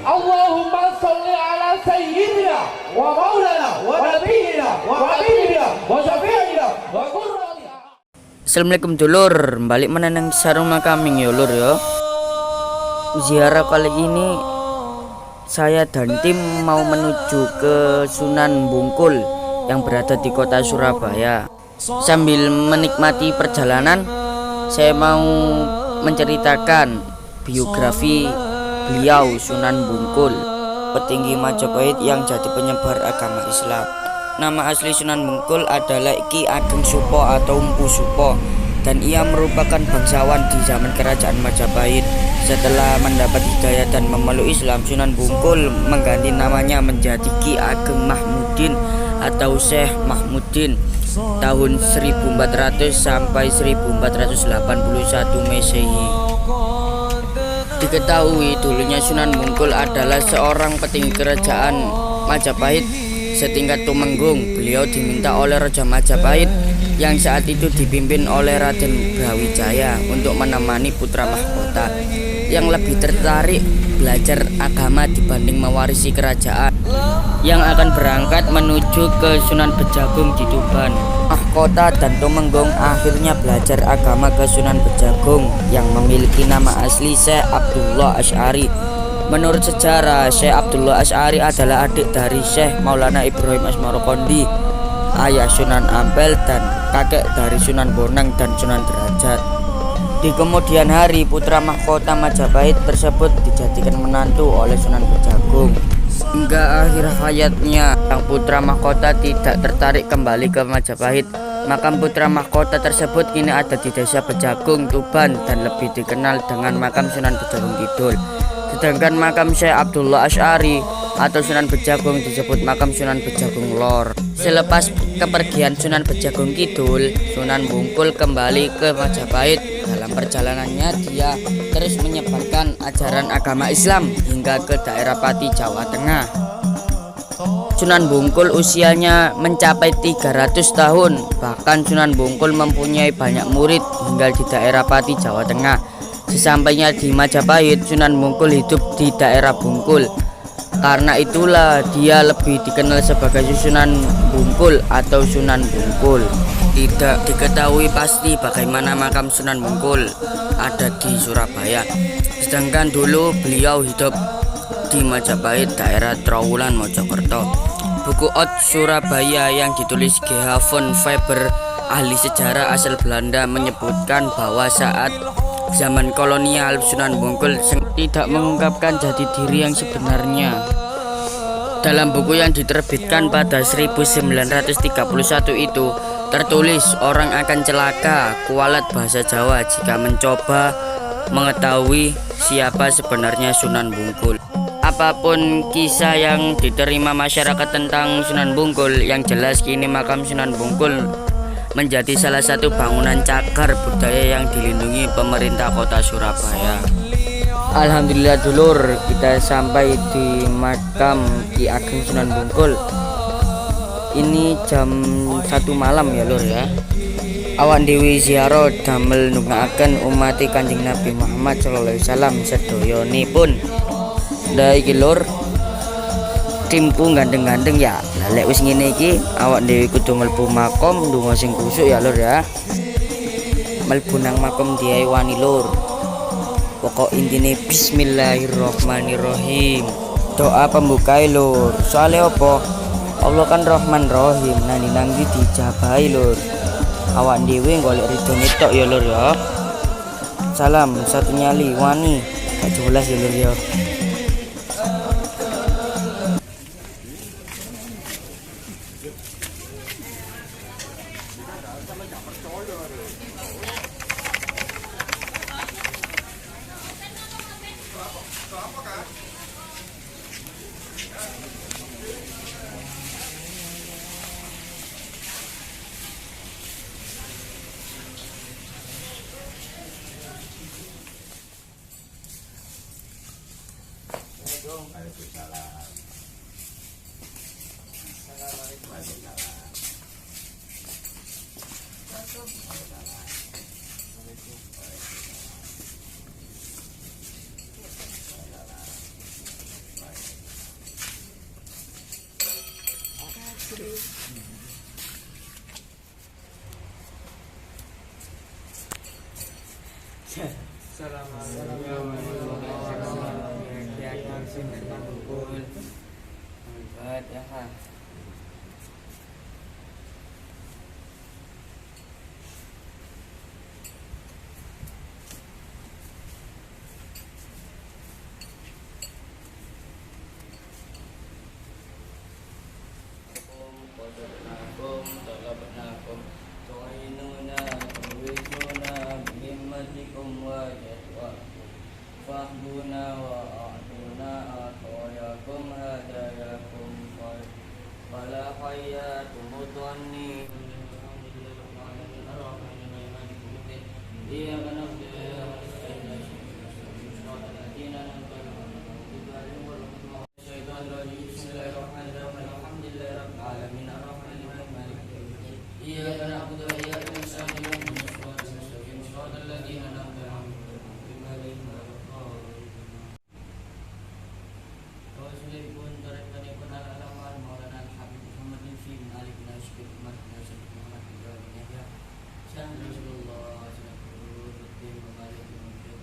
Allahumma sholli ala sayyidina wa maulana wa nabiyina wa habibina wa syafi'ina wa qurratina. Assalamualaikum dulur, balik menenang sarung makaming ya lur ya. Ziarah kali ini saya dan tim mau menuju ke Sunan Bungkul yang berada di kota Surabaya. Sambil menikmati perjalanan, saya mau menceritakan biografi beliau Sunan Bungkul, petinggi Majapahit yang jadi penyebar agama Islam. Nama asli Sunan Bungkul adalah Ki Ageng Supo atau Mpu Supo, dan ia merupakan bangsawan di zaman kerajaan Majapahit. Setelah mendapat hidayah dan memeluk Islam, Sunan Bungkul mengganti namanya menjadi Ki Ageng Mahmudin atau Syekh Mahmudin tahun 1400 sampai 1481 Masehi. Diketahui dulunya Sunan Bungkul adalah seorang petinggi kerajaan Majapahit setingkat Tumenggung. Beliau diminta oleh Raja Majapahit yang saat itu dipimpin oleh Raden Brawijaya untuk menemani putra mahkota yang lebih tertarik belajar agama dibanding mewarisi kerajaan, yang akan berangkat menuju ke Sunan Bejagung di Tuban. Mahkota dan Tumenggung akhirnya belajar agama ke Sunan Bejagung yang memiliki nama asli Syekh Abdullah Asy'ari. Menurut sejarah, Syekh Abdullah Asy'ari adalah adik dari Syekh Maulana Ibrahim Asmarokondi, ayah Sunan Ampel, dan kakek dari Sunan Bonang dan Sunan Derajat. Di kemudian hari, putra mahkota Majapahit tersebut dijadikan menantu oleh Sunan Bejagung. Hingga akhir hayatnya, sang putra mahkota tidak tertarik kembali ke Majapahit. Makam putra mahkota tersebut kini ada di Desa Bejagung, Tuban, dan lebih dikenal dengan makam Sunan Bejagung Kidul. Sedangkan makam Syekh Abdullah Asy'ari atau Sunan Bejagung disebut makam Sunan Bejagung Lor. Selepas kepergian Sunan Bejagung Kidul, Sunan Bungkul kembali ke Majapahit. Dalam perjalanannya, dia terus menyebarkan ajaran agama Islam hingga ke daerah Pati, Jawa Tengah. Sunan Bungkul usianya mencapai 300 tahun. Bahkan Sunan Bungkul mempunyai banyak murid hingga di daerah Pati, Jawa Tengah. Sesampainya di Majapahit, Sunan Bungkul hidup di daerah Bungkul. Karena itulah dia lebih dikenal sebagai Sunan Bungkul atau Sunan Bungkul. Tidak diketahui pasti bagaimana makam Sunan Bungkul ada di Surabaya. Sedangkan dulu beliau hidup di Majapahit, daerah Trowulan, Mojokerto. Buku Oud Surabaya yang ditulis G.H. von Weber, ahli sejarah asal Belanda, menyebutkan bahwa saat zaman kolonial Sunan Bungkul tidak mengungkapkan jati diri yang sebenarnya. Dalam buku yang diterbitkan pada 1931 itu tertulis orang akan celaka kualat bahasa Jawa jika mencoba mengetahui siapa sebenarnya Sunan Bungkul. Apapun kisah yang diterima masyarakat tentang Sunan Bungkul, yang jelas kini makam Sunan Bungkul menjadi salah satu bangunan cagar budaya yang dilindungi pemerintah kota Surabaya. Alhamdulillah dulur, kita sampai di makam Ki Ageng Sunan Bungkul. Ini jam 1 malam ya lur ya. Awan dewi ziarah damel nungaaken umat Kanjeng Nabi Muhammad sallallahu alaihi wasallam sedayonipun. Lah iki lur, timku gandeng-gandeng ya. Lah lek wis ngene iki awak dhewe kudu mlebu makom ndonga sing kusuk ya lur ya. Mlebu nang makom diae wani lur. Pokok intine bismillahirrahmanirrahim. Doa pembuka lur. Soale apa? Allah kan Rahman Rahim, nang ndi dijabahi lur. Awak dhewe golek ridone tok ya lur ya. Salam satu nyali wani. Gak jelas ya lur ya. Al-Fatihah. Qadabnakum talabnakum tu'inuna tu'izuna bihimmatikum wa jadwakum fahduna wa a'tuna atoyakum hadayakum fala hayatum mutwanni iya kanam إياك نعبد وإياك نستعين اهدنا الصراط المستقيم صراط الذين أنعمت عليهم غير المغضوب عليهم طريقتكم على الأموال مولانا الحبيب محمد في مالك ناشكر محمد ناشكر محمد إبراهيم يحيى سهل رسول الله سنقول الدين ومالك المنكر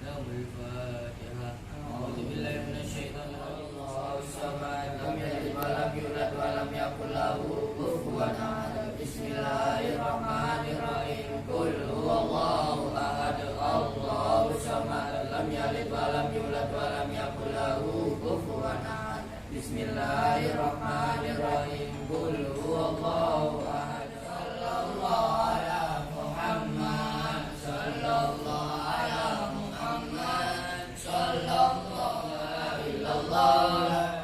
لهم الفاتحة أعوذ بالله من الشيطان الرجيم الله الصمد لم يلد ولم يولد ولم يكن له كفوا أحد Bismillahirrahmanirrahim. Qul huwallahu ahad. Allahu samad. Lam yalid wa lam yulad wa lam yakul lahu kufuwan ahad. Bismillahirrahmanirrahim. Qul huwallahu ahad. Sallallahu ala Muhammad. Sallallahu ala Muhammad. Sallallahu la ilaha illallah.